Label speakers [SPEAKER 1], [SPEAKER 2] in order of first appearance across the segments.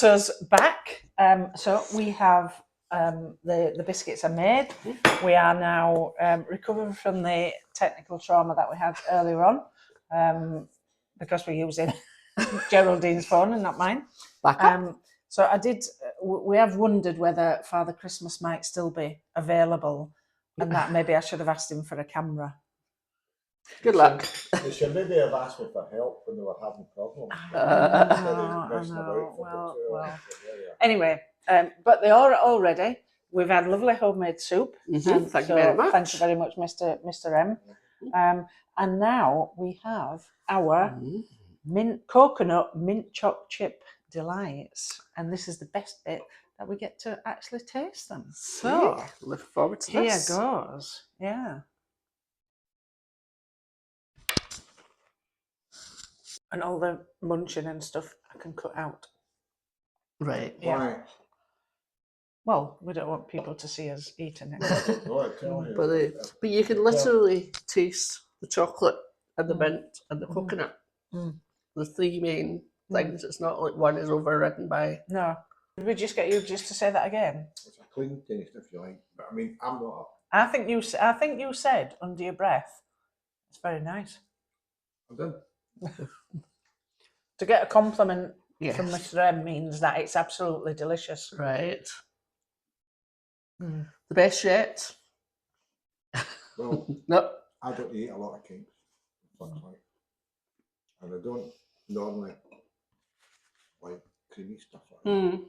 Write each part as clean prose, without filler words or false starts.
[SPEAKER 1] that's us back. So we have the biscuits are made. We are now recovering from the technical trauma that we had earlier on, because we're using Geraldine's phone and not mine. So we have wondered whether Father Christmas might still be available, and that maybe I should have asked him for a camera.
[SPEAKER 2] Good luck.
[SPEAKER 3] They should maybe have asked me for help when they were having problems.
[SPEAKER 1] I know. Well. Anyway, but they are all ready. We've had lovely homemade soup.
[SPEAKER 2] Thank you very much.
[SPEAKER 1] Thank you very much, Mr. M. And now we have our coconut mint choc chip delights, and this is the best bit that we get to actually taste them. So
[SPEAKER 2] look forward to this.
[SPEAKER 1] Here goes. Yeah. And all the munching and stuff I can cut out.
[SPEAKER 2] Right.
[SPEAKER 1] Yeah.
[SPEAKER 3] Why?
[SPEAKER 1] Well, we don't want people to see us eating it.
[SPEAKER 2] But you can literally taste the chocolate and the mint and the coconut. The three main things. It's not like one is overridden by.
[SPEAKER 1] No. Did we just get you just to say that again?
[SPEAKER 3] It's a clean taste, if you like. But I mean, I'm not.
[SPEAKER 1] I think you said under your breath, it's very nice.
[SPEAKER 3] I'm done.
[SPEAKER 1] To get a compliment from Mr. M means that it's absolutely delicious.
[SPEAKER 2] Right. The best yet.
[SPEAKER 3] Well,
[SPEAKER 2] no.
[SPEAKER 3] I don't eat a lot of cakes. And I don't normally like creamy stuff like that.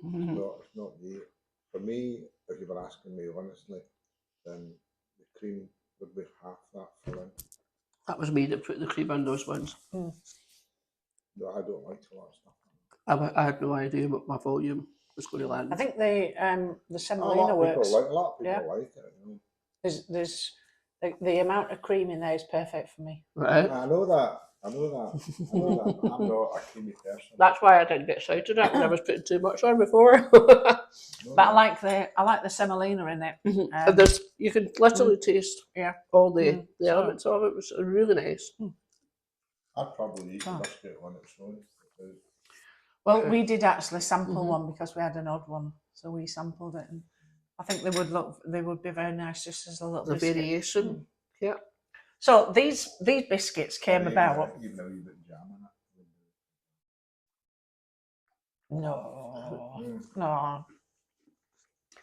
[SPEAKER 3] It's not the. For me, if you were asking me honestly, then the cream would be half that filling.
[SPEAKER 2] That was me that put the cream on those ones.
[SPEAKER 3] No, I don't like a lot of stuff.
[SPEAKER 2] I had no idea what my volume was going to land.
[SPEAKER 1] I think the semolina works.
[SPEAKER 3] A lot of people like it. You know?
[SPEAKER 1] There's the amount of cream in there is perfect for me.
[SPEAKER 2] Right.
[SPEAKER 3] I know that. I'm not a creamy person.
[SPEAKER 2] That's why I didn't get excited at when I was putting too much on before.
[SPEAKER 1] But I like the semolina in it.
[SPEAKER 2] And you can literally taste all the elements of it. It was really nice.
[SPEAKER 3] I'd probably eat the biscuit on its own.
[SPEAKER 1] Well, we did actually sample one because we had an odd one, so we sampled it, and I think they would be very nice just as a little biscuit.
[SPEAKER 2] Variation. Yeah.
[SPEAKER 1] So these biscuits came about.
[SPEAKER 3] Even though you put jam in it.
[SPEAKER 1] No.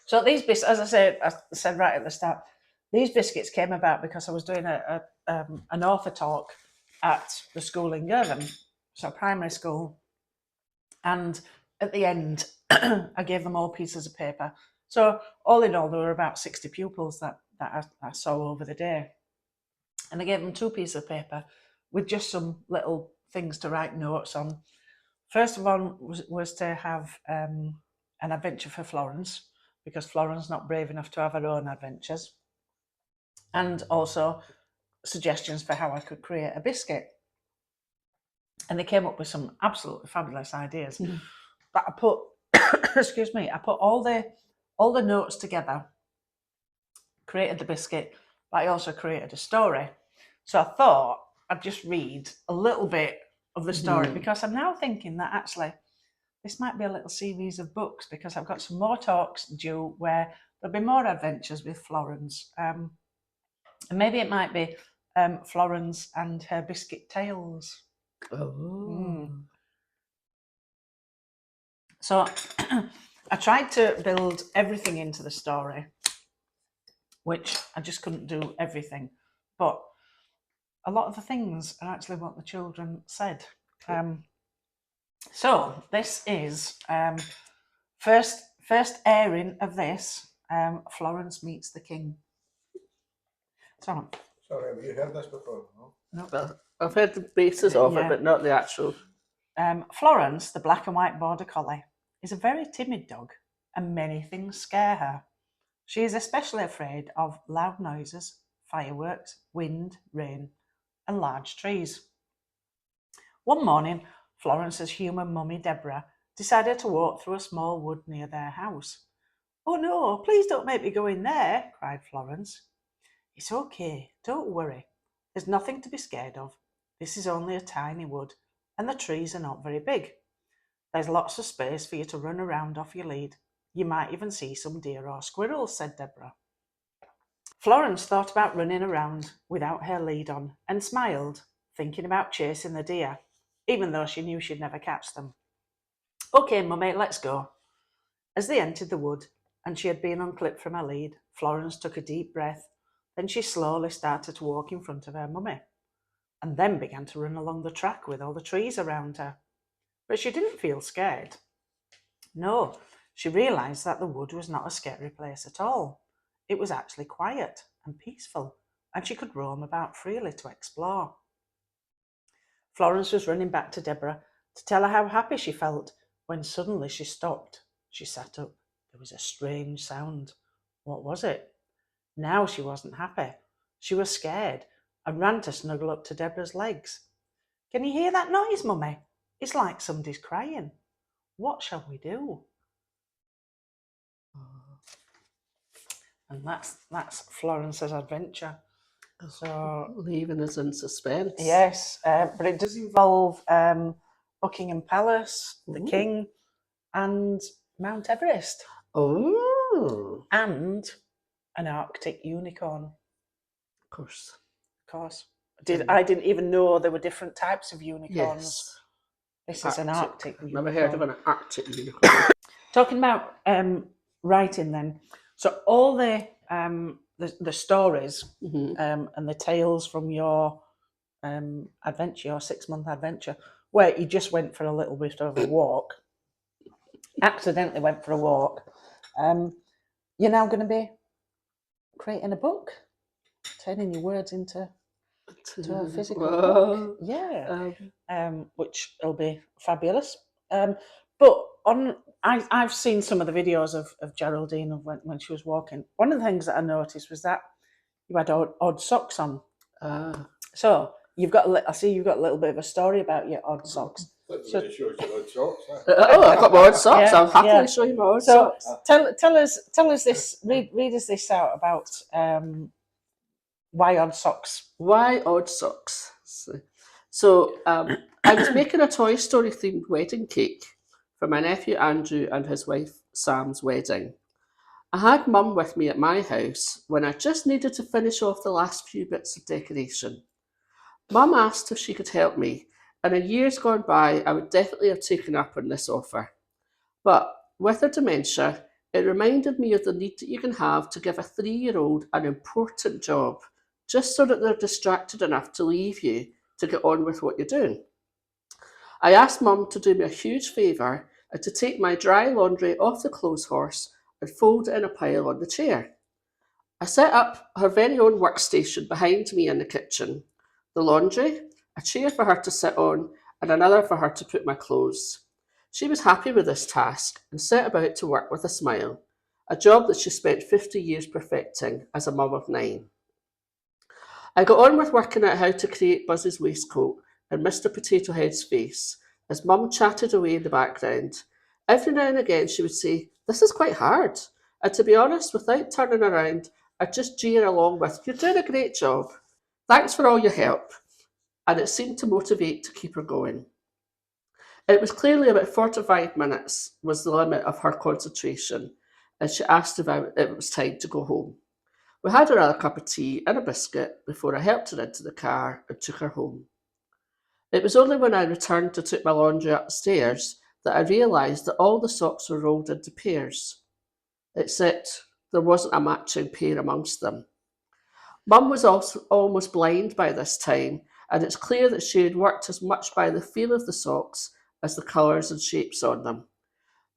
[SPEAKER 1] So these biscuits, as I said right at the start, these biscuits came about because I was doing an author talk at the school in Girvan, so primary school, and at the end I gave them all pieces of paper. So all in all, there were about 60 pupils that I saw over the day, and I gave them 2 pieces of paper with just some little things to write notes on. First of all was to have an adventure for Florence, because Florence not brave enough to have her own adventures, and also suggestions for how I could create a biscuit. And they came up with some absolutely fabulous ideas. But I put I put all the notes together, created the biscuit, but I also created a story. So I thought I'd just read a little bit of the story, because I'm now thinking that actually this might be a little series of books, because I've got some more talks due where there'll be more adventures with Florence. And maybe it might be Florence and her biscuit tales. So I tried to build everything into the story, which I just couldn't do everything. But a lot of the things are actually what the children said. So this is first airing of this, Florence Meets the King. So,
[SPEAKER 3] sorry, have you heard this before?
[SPEAKER 1] No.
[SPEAKER 2] Well, I've heard the basis of it, but not the actual.
[SPEAKER 1] Florence, the black and white border collie, is a very timid dog, and many things scare her. She is especially afraid of loud noises, fireworks, wind, rain, and large trees. One morning, Florence's human mummy, Debra, decided to walk through a small wood near their house. "Oh no, please don't make me go in there," cried Florence. "It's okay, don't worry. There's nothing to be scared of. This is only a tiny wood, and the trees are not very big. There's lots of space for you to run around off your lead. You might even see some deer or squirrels, said Debra. Florence thought about running around without her lead on and smiled, thinking about chasing the deer, even though she knew she'd never catch them. Okay, Mummy, let's go. As they entered the wood and she had been unclipped from her lead, Florence took a deep breath. Then she slowly started to walk in front of her mummy and then began to run along the track with all the trees around her. But she didn't feel scared. No, she realised that the wood was not a scary place at all. It was actually quiet and peaceful, and she could roam about freely to explore. Florence was running back to Debra to tell her how happy she felt when suddenly she stopped. She sat up. There was a strange sound. What was it? Now she wasn't happy. She was scared and ran to snuggle up to Debra's legs. Can you hear that noise, Mummy? It's like somebody's crying. What shall we do? And that's Florence's adventure. So
[SPEAKER 2] leaving us in suspense.
[SPEAKER 1] yes, but it does involve Buckingham Palace, the King, and Mount Everest.
[SPEAKER 2] Oh,
[SPEAKER 1] And an Arctic unicorn.
[SPEAKER 2] of course.
[SPEAKER 1] Of course. I didn't even know there were different types of unicorns.
[SPEAKER 2] Yes.
[SPEAKER 1] This is an Arctic unicorn.
[SPEAKER 2] Never heard of an Arctic unicorn.
[SPEAKER 1] Talking about writing then. So all the stories and the tales from your adventure, your 6-month adventure, where you just went for a little bit of a walk, accidentally went for a walk, you're now going to be creating a book, turning your words into a physical book. Yeah, which will be fabulous. But I've seen some of the videos of Geraldine of when she was walking. One of the things that I noticed was that you had odd socks on. So I see you've got a little bit of a story about your odd socks.
[SPEAKER 3] So, shows you odd socks.
[SPEAKER 2] Oh, I've got my odd socks.
[SPEAKER 1] Yeah,
[SPEAKER 2] I'll happily show you my odd
[SPEAKER 1] so
[SPEAKER 2] socks.
[SPEAKER 1] tell us this. Read us this out about why odd socks.
[SPEAKER 2] Why odd socks? So I was making a Toy Story themed wedding cake for my nephew Andrew and his wife Sam's wedding. I had Mum with me at my house when I just needed to finish off the last few bits of decoration. Mum asked if she could help me, and in years gone by I would definitely have taken up on this offer. But with her dementia, it reminded me of the need that you can have to give a 3-year-old an important job, just so that they're distracted enough to leave you to get on with what you're doing. I asked Mum to do me a huge favour and to take my dry laundry off the clothes horse and fold it in a pile on the chair. I set up her very own workstation behind me in the kitchen, the laundry, a chair for her to sit on, and another for her to put my clothes. She was happy with this task and set about to work with a smile, a job that she spent 50 years perfecting as a mum of 9. I got on with working out how to create Buzz's waistcoat and Mr. Potato Head's face as Mum chatted away in the background. Every now and again she would say, "This is quite hard." And to be honest, without turning around, I'd just jeer along with, "You're doing a great job. Thanks for all your help." And it seemed to motivate to keep her going. It was clearly about 45 minutes was the limit of her concentration, and she asked if it was time to go home. We had another cup of tea and a biscuit before I helped her into the car and took her home. It was only when I returned to take my laundry upstairs that I realised that all the socks were rolled into pairs, except there wasn't a matching pair amongst them. Mum was also almost blind by this time, and it's clear that she had worked as much by the feel of the socks as the colours and shapes on them.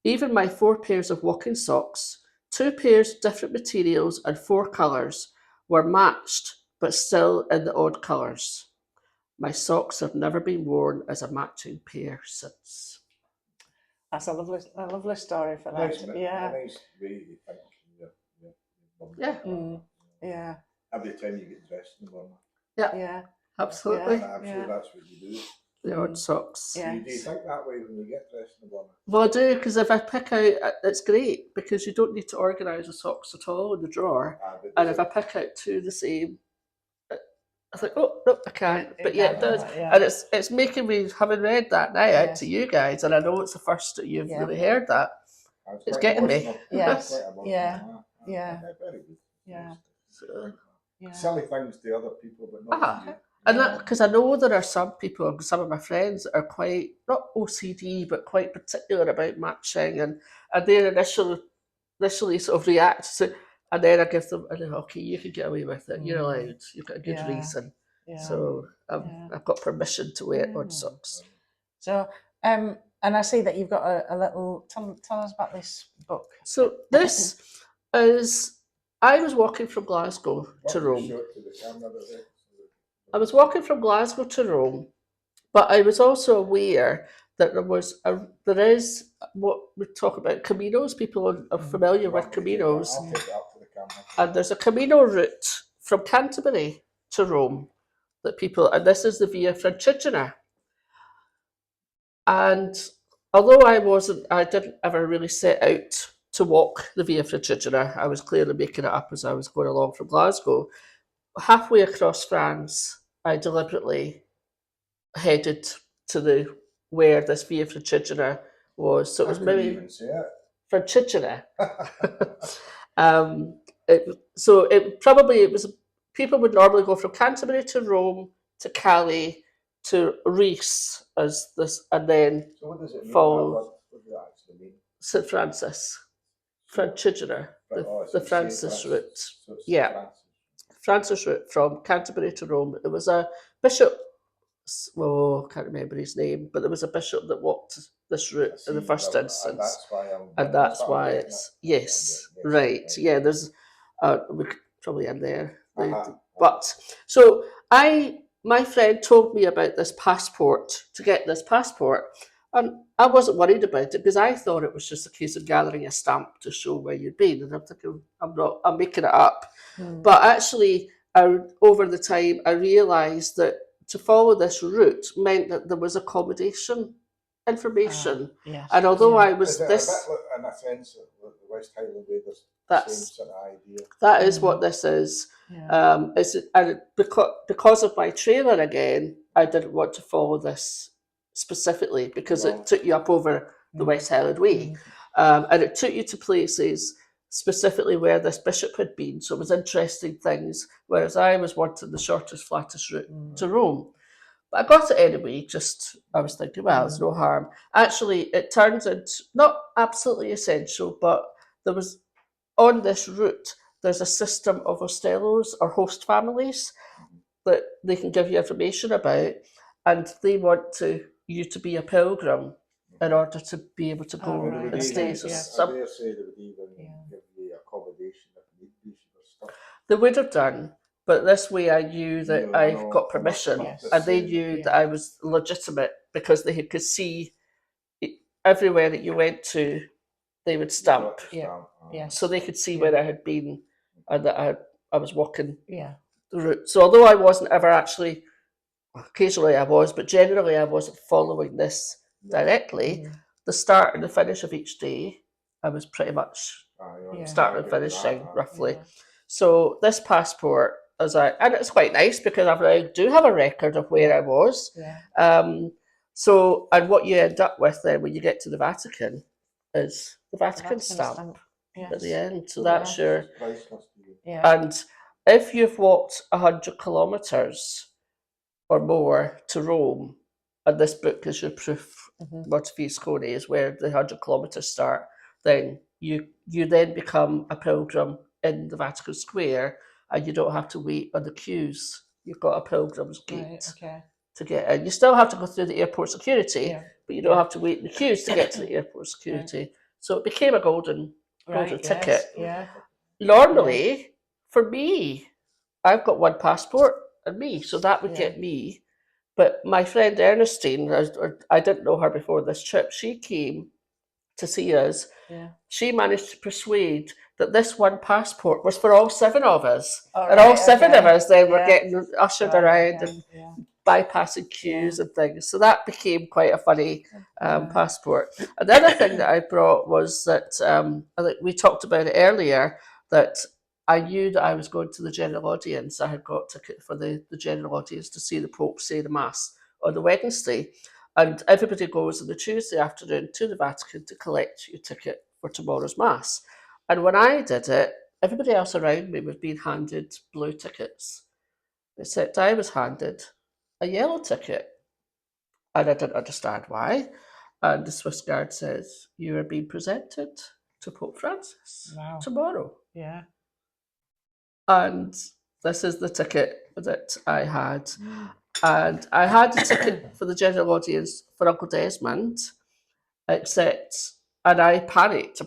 [SPEAKER 2] Even my 4 pairs of walking socks, 2 pairs of different materials and 4 colours, were matched, but still in the odd colours. My socks have never been worn as a matching pair since.
[SPEAKER 1] That's a lovely story for that.
[SPEAKER 3] Nice way you think.
[SPEAKER 2] Yeah.
[SPEAKER 1] Yeah.
[SPEAKER 3] Every time you get dressed in the morning.
[SPEAKER 1] Yeah.
[SPEAKER 2] Absolutely.
[SPEAKER 3] I'm sure that's what you do.
[SPEAKER 2] The odd socks.
[SPEAKER 1] Yeah.
[SPEAKER 3] Do you think that way when you get dressed in the morning?
[SPEAKER 2] Well, I do, because if I pick out, it's great, because you don't need to organise the socks at all in the drawer. And if I pick out 2 the same, I think, oh no, I can't. But yeah, it does,
[SPEAKER 1] Yeah.
[SPEAKER 2] and it's making me, having read that now out
[SPEAKER 1] Yes.
[SPEAKER 2] to you guys, and I know it's the first that you've
[SPEAKER 1] Yeah.
[SPEAKER 2] really heard that. It's
[SPEAKER 3] quite
[SPEAKER 2] getting me.
[SPEAKER 3] emotional.
[SPEAKER 1] Yes.
[SPEAKER 3] Quite emotional,
[SPEAKER 1] Yeah.
[SPEAKER 3] yeah.
[SPEAKER 1] Yeah.
[SPEAKER 3] Very good.
[SPEAKER 1] Yeah.
[SPEAKER 2] So,
[SPEAKER 1] Yeah.
[SPEAKER 3] Silly things to other people, but not to you.
[SPEAKER 2] and that, because I know there are some people, some of my friends that are quite, not OCD, but quite particular about matching, and they initially sort of react to, and then I give them, okay, you can get away with it. You're allowed. You've got a good
[SPEAKER 1] Yeah.
[SPEAKER 2] reason.
[SPEAKER 1] Yeah.
[SPEAKER 2] So I've got permission to wear it on socks.
[SPEAKER 1] So, and I see that you've got a little. Tell us about this book.
[SPEAKER 2] So this is. I was walking from Glasgow to Rome.
[SPEAKER 3] Show it to the camera,
[SPEAKER 2] I was walking from Glasgow to Rome, but I was also aware that there is what we talk about Caminos. People are familiar with Caminos,
[SPEAKER 3] I'll take it up to the camera.
[SPEAKER 2] and there's a Camino route from Canterbury to Rome that people, and this is the Via Francigena. And although I didn't ever really set out to walk the Via Francigena, I was clearly making it up as I was going along from Glasgow. Halfway across France, I deliberately headed to where this Via Francigena was. So it was maybe
[SPEAKER 3] even say it.
[SPEAKER 2] Francigena. It was people would normally go from Canterbury to Rome to Calais to Reims as this, and then
[SPEAKER 3] So what does it mean?
[SPEAKER 2] follow
[SPEAKER 3] What does it actually mean?
[SPEAKER 2] St Francis, Francigena, the Francis route.
[SPEAKER 3] So it's
[SPEAKER 2] Yeah. Francis route from Canterbury to Rome. There was a bishop, I can't remember his name, but there was a bishop that walked this route in the first instance. And that's why it's, yes, right. Yeah, there's, we could probably in there. But, so my friend told me about this passport, to get this passport, and I wasn't worried about it because I thought it was just a case of gathering a stamp to show where you'd been. And I'm thinking, I'm making it up. But actually, over the time, I realised that to follow this route meant that there was accommodation information.
[SPEAKER 1] Yes.
[SPEAKER 2] And although I
[SPEAKER 3] Is
[SPEAKER 2] was
[SPEAKER 3] it
[SPEAKER 2] this,
[SPEAKER 3] a bit like, in a sense, the West Highland Way, there's the same
[SPEAKER 2] that's
[SPEAKER 3] sort of idea.
[SPEAKER 2] that is what this is.
[SPEAKER 1] Yeah.
[SPEAKER 2] And because of my trailer again, I didn't want to follow this specifically because it took you up over the West Highland Way, and it took you to places specifically where this bishop had been. So it was interesting things, whereas I was wanting the shortest, flattest route to Rome. But I got it anyway, I was thinking, well, it's no harm. Actually, it turns into, not absolutely essential, but there was, on this route, there's a system of hostellos or host families that they can give you information about, and they want you to be a pilgrim in order to be able to go and stay. So
[SPEAKER 3] I dare say they would even give you accommodation if need be for stuff.
[SPEAKER 2] They would have done, but this way I knew that I got permission, and they knew that I was legitimate because they could see everywhere that you went to, they would stamp. So they could see where I had been and that I was walking the route. So although I wasn't ever actually, occasionally I was, but generally I wasn't following this directly, the start and the finish of each day, I was pretty much starting and finishing roughly. So this passport, and it's quite nice because I do have a record of where I was. So, and what you end up with then when you get to the Vatican is the Vatican stamp at the end. So that's your, and if you've walked 100 kilometres or more to Rome, and this book is your proof, Mortifius Cone is where the 100 kilometres start, then you then become a pilgrim in the Vatican Square, and you don't have to wait on the queues. You've got a pilgrim's gate to get in. You still have to go through the airport security, but you don't have to wait in the queues to get to the airport security. So it became a golden ticket. Normally, for me, I've got one passport and me, so that would get me. But my friend Ernestine, I didn't know her before this trip, she came to see us. She managed to persuade that this one passport was for all 7 of us. And all 7 of us then were getting ushered around and bypassing queues and things. So that became quite a funny passport. Another thing that I brought was that, I think we talked about it earlier, that I knew that I was going to the general audience. I had got a ticket for the general audience to see the Pope say the Mass on the Wednesday. And everybody goes on the Tuesday afternoon to the Vatican to collect your ticket for tomorrow's Mass. And when I did it, everybody else around me was being handed blue tickets, except I was handed a yellow ticket. And I didn't understand why. And the Swiss Guard says, you are being presented to Pope Francis
[SPEAKER 1] Wow.
[SPEAKER 2] tomorrow.
[SPEAKER 1] Yeah.
[SPEAKER 2] And this is the ticket that I had. And I had a ticket for the general audience for Uncle Desmond, except, and I panicked.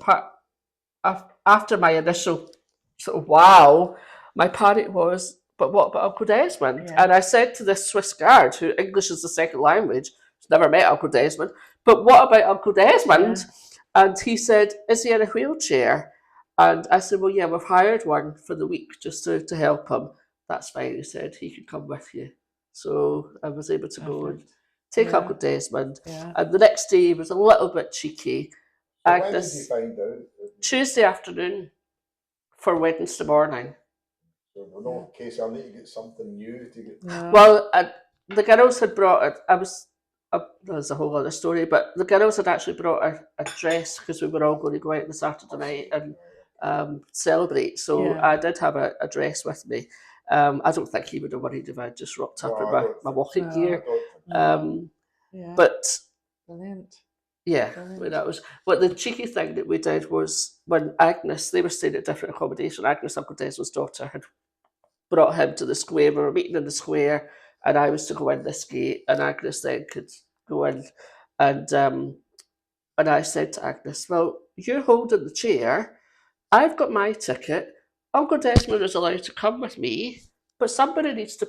[SPEAKER 2] After my initial sort of wow, my panic was, but what about Uncle Desmond?
[SPEAKER 1] Yeah.
[SPEAKER 2] And I said to this Swiss guard, who English is the second language, who's never met Uncle Desmond, but what about Uncle Desmond?
[SPEAKER 1] Yeah.
[SPEAKER 2] And he said, is he in a wheelchair? And I said, well, yeah, we've hired one for the week just to help him. That's fine, he said, he could come with you. So I was able to go and take
[SPEAKER 1] Yeah.
[SPEAKER 2] Uncle Desmond.
[SPEAKER 1] Yeah.
[SPEAKER 2] And the next day was a little bit cheeky.
[SPEAKER 3] So when did you
[SPEAKER 2] Agnes,
[SPEAKER 3] find out?
[SPEAKER 2] Tuesday afternoon for Wednesday morning.
[SPEAKER 3] So we're not in case I need to get something new to get.
[SPEAKER 1] No.
[SPEAKER 2] Well, the girls had brought it. There's a whole other story, but the girls had actually brought a dress because we were all going to go out on the Saturday night and celebrate. So
[SPEAKER 1] Yeah.
[SPEAKER 2] I did have a dress with me. I don't think he would have worried if I just rocked up
[SPEAKER 3] No,
[SPEAKER 2] in
[SPEAKER 3] I don't
[SPEAKER 2] my
[SPEAKER 3] think
[SPEAKER 2] walking
[SPEAKER 1] so.
[SPEAKER 2] gear.
[SPEAKER 1] Yeah.
[SPEAKER 2] But
[SPEAKER 1] Brilliant.
[SPEAKER 2] yeah,
[SPEAKER 1] Brilliant.
[SPEAKER 2] that was. But the cheeky thing that we did was when Agnes, they were staying at different accommodation. Agnes, Uncle Desmond's daughter, had brought him to the square. We were meeting in the square, and I was to go in this gate, and Agnes then could go in. And I said to Agnes, well, you're holding the chair. I've got my ticket. Uncle Desmond is allowed to come with me, but somebody needs to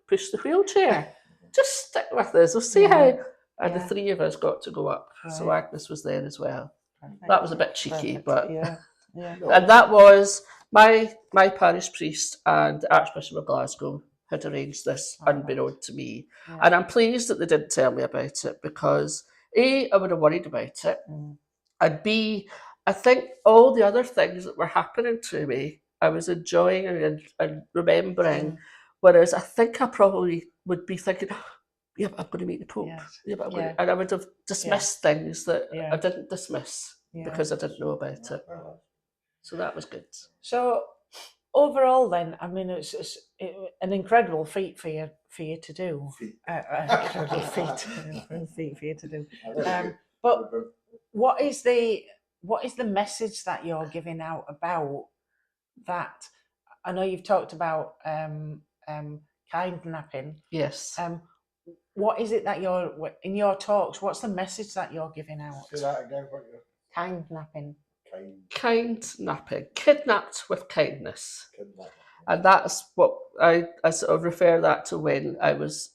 [SPEAKER 2] push the wheelchair. Just stick with us. We'll see how. And the three of us got to go up. So
[SPEAKER 1] Right.
[SPEAKER 2] Agnes was there as well.
[SPEAKER 1] Perfect.
[SPEAKER 2] That was a bit cheeky,
[SPEAKER 1] Perfect.
[SPEAKER 2] but
[SPEAKER 1] Yeah. Yeah.
[SPEAKER 2] and that was my parish priest and the Archbishop of Glasgow had arranged this unbeknown to me.
[SPEAKER 1] Yeah.
[SPEAKER 2] And I'm pleased that they didn't tell me about it because A, I would have worried about it. And B, I think all the other things that were happening to me, I was enjoying and remembering. Whereas I think I probably would be thinking, yeah, but I'm going to meet the Pope.
[SPEAKER 1] Yes.
[SPEAKER 2] Yeah, but I'm
[SPEAKER 1] Yeah.
[SPEAKER 2] going to, and I would have dismissed things that
[SPEAKER 1] Yeah.
[SPEAKER 2] I didn't dismiss because I didn't know about it. So that was good.
[SPEAKER 1] So overall, then, I mean, it's an incredible feat for you to do. Incredible feat for you to do. But what is the message that you're giving out about that? I know you've talked about kidnapping.
[SPEAKER 2] Yes.
[SPEAKER 1] What is it that you're in your talks? What's the message that you're giving out?
[SPEAKER 3] Say that again. What you're
[SPEAKER 1] Kidnapping.
[SPEAKER 2] Kidnapping. Kidnapped with kindness.
[SPEAKER 3] Kidnapping.
[SPEAKER 2] And that's what I sort of refer that to when I was,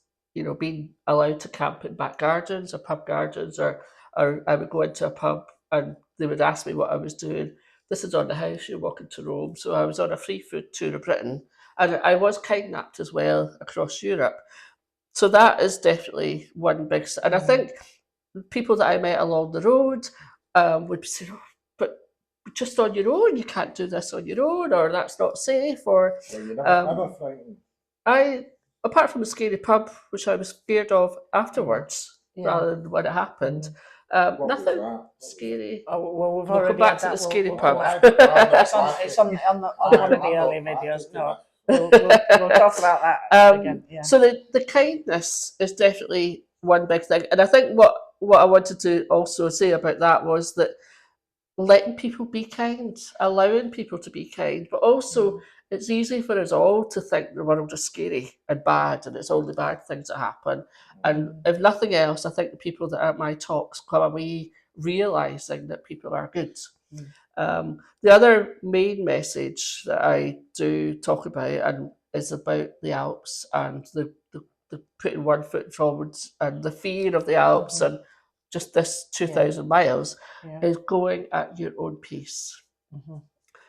[SPEAKER 2] being allowed to camp in back gardens or pub gardens, or I would go into a pub and they would ask me what I was doing. This is on the house, you're walking to Rome. So I was on a free food tour of Britain, and I was kidnapped as well across Europe. So that is definitely one big, and I think people that I met along the road would say, oh, but just on your own, you can't do this on your own, or that's not safe, or
[SPEAKER 3] Well, you're never frightened.
[SPEAKER 2] Apart from the scary pub, which I was scared of afterwards, rather than when it happened,
[SPEAKER 3] What
[SPEAKER 2] nothing
[SPEAKER 3] was
[SPEAKER 2] scary.
[SPEAKER 1] Oh, well, we've
[SPEAKER 2] We'll
[SPEAKER 1] already
[SPEAKER 2] come back
[SPEAKER 1] had
[SPEAKER 2] to
[SPEAKER 1] that.
[SPEAKER 2] the scary
[SPEAKER 1] We'll-
[SPEAKER 2] pub.
[SPEAKER 1] It's on one of the earlier videos. No, we'll talk about that again. Yeah.
[SPEAKER 2] So the kindness is definitely one big thing, and I think what I wanted to also say about that was that letting people be kind, allowing people to be kind, but also it's easy for us all to think the world is scary and bad, and it's only bad things that happen. And if nothing else, I think the people that are at my talks come away realising that people are good. The other main message that I do talk about is about the Alps and the putting one foot forwards and the fear of the Alps and just this 2,000 miles is going at your own pace.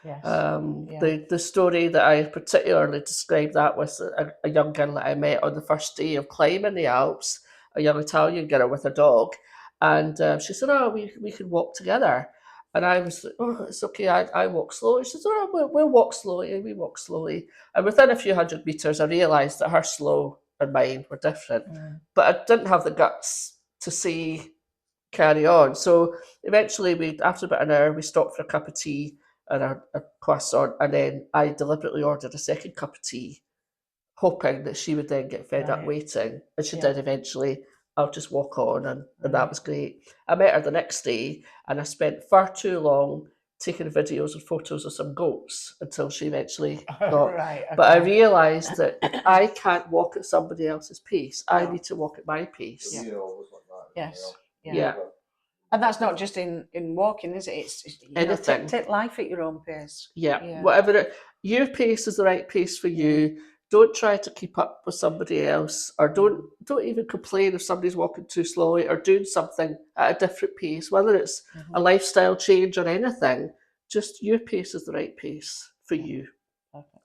[SPEAKER 1] Yes.
[SPEAKER 2] The story that I particularly described that was a young girl that I met on the first day of climbing the Alps, a young Italian girl with a dog, and she said, "Oh, we could walk together." And I was like, oh, it's okay, I walk slowly. She says, oh, we'll walk slowly, we walk slowly. And within a few hundred metres, I realised that her slow and mine were different. But I didn't have the guts to say, carry on. So eventually, after about an hour, we stopped for a cup of tea and a croissant. And then I deliberately ordered a second cup of tea, hoping that she would then get fed up
[SPEAKER 1] Right.
[SPEAKER 2] waiting. And she
[SPEAKER 1] Yeah.
[SPEAKER 2] did eventually. I'll just walk on, and that was great. I met her the next day, and I spent far too long taking videos and photos of some goats until she eventually got.
[SPEAKER 1] Right.
[SPEAKER 2] But I
[SPEAKER 1] okay.
[SPEAKER 2] realised that I can't walk at somebody else's pace. I
[SPEAKER 1] No.
[SPEAKER 2] need to walk at my pace.
[SPEAKER 3] Yeah. We're always like that.
[SPEAKER 1] Yes.
[SPEAKER 2] Yeah.
[SPEAKER 1] And that's not just in walking, is it? It's
[SPEAKER 2] Anything.
[SPEAKER 1] take life at your own pace.
[SPEAKER 2] Yeah. Whatever your pace is the right pace for you. Don't try to keep up with somebody else, or don't even complain if somebody's walking too slowly or doing something at a different pace, whether it's a lifestyle change or anything. Just your pace is the right pace for you.
[SPEAKER 1] Perfect.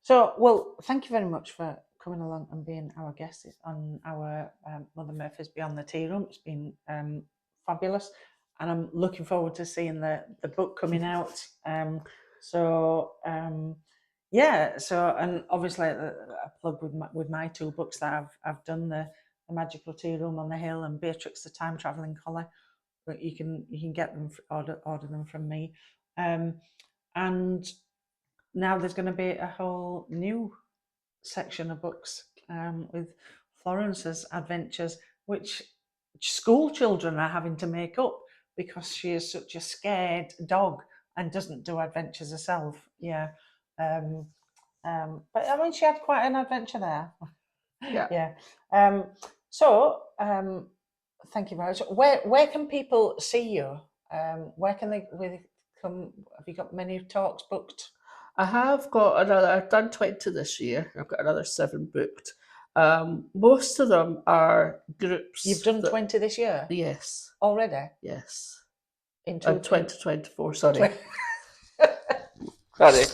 [SPEAKER 1] So, well, thank you very much for coming along and being our guest on our Mother Murphy's Beyond the Tearoom. It's been fabulous, and I'm looking forward to seeing the book coming out. So, and obviously a plug with my two books that I've done, the Magical Tea Room on the Hill and Beatrix the Time Travelling Collie. But you can get them, order them from me, and now there's going to be a whole new section of books with Florence's adventures, which school children are having to make up because she is such a scared dog and doesn't do adventures herself. Yeah. But I mean, she had quite an adventure there.
[SPEAKER 2] Yeah.
[SPEAKER 1] Thank you very much. Where can people see you? Where can they come? Have you got many talks booked?
[SPEAKER 2] I have got another. I've done 20 this year. I've got another 7 booked. Most of them are groups.
[SPEAKER 1] You've done 20 this year?
[SPEAKER 2] Yes.
[SPEAKER 1] Already?
[SPEAKER 2] Yes.
[SPEAKER 1] In
[SPEAKER 2] 2024, sorry. Sorry.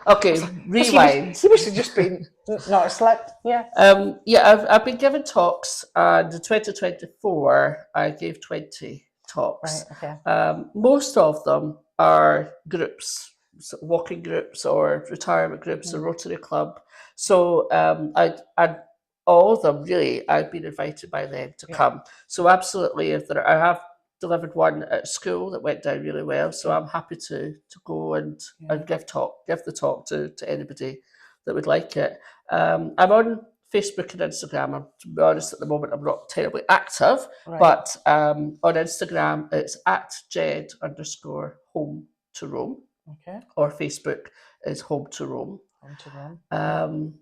[SPEAKER 2] Okay, rewind.
[SPEAKER 1] You must have just been not slept. Yeah.
[SPEAKER 2] I've been giving talks, and in 2024 I gave 20 talks.
[SPEAKER 1] Right. Okay.
[SPEAKER 2] Most of them are groups, so walking groups or retirement groups or Rotary Club. So I all of them really, I've been invited by them to come. So absolutely, I have delivered one at school that went down really well. So I'm happy to go and give the talk to anybody that would like it. I'm on Facebook and Instagram. To be honest, at the moment, I'm not terribly active, but on Instagram, it's at Jed_home to Rome.
[SPEAKER 1] Okay.
[SPEAKER 2] Or Facebook is Home to Rome.
[SPEAKER 1] Home to Rome.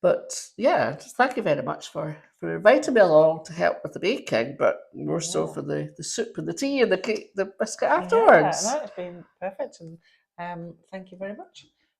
[SPEAKER 2] But yeah, thank you very much for inviting me along to help with the baking, but more so for the soup and the tea and the cake, the biscuit afterwards.
[SPEAKER 1] Yeah, no, it's been perfect, and thank you very much.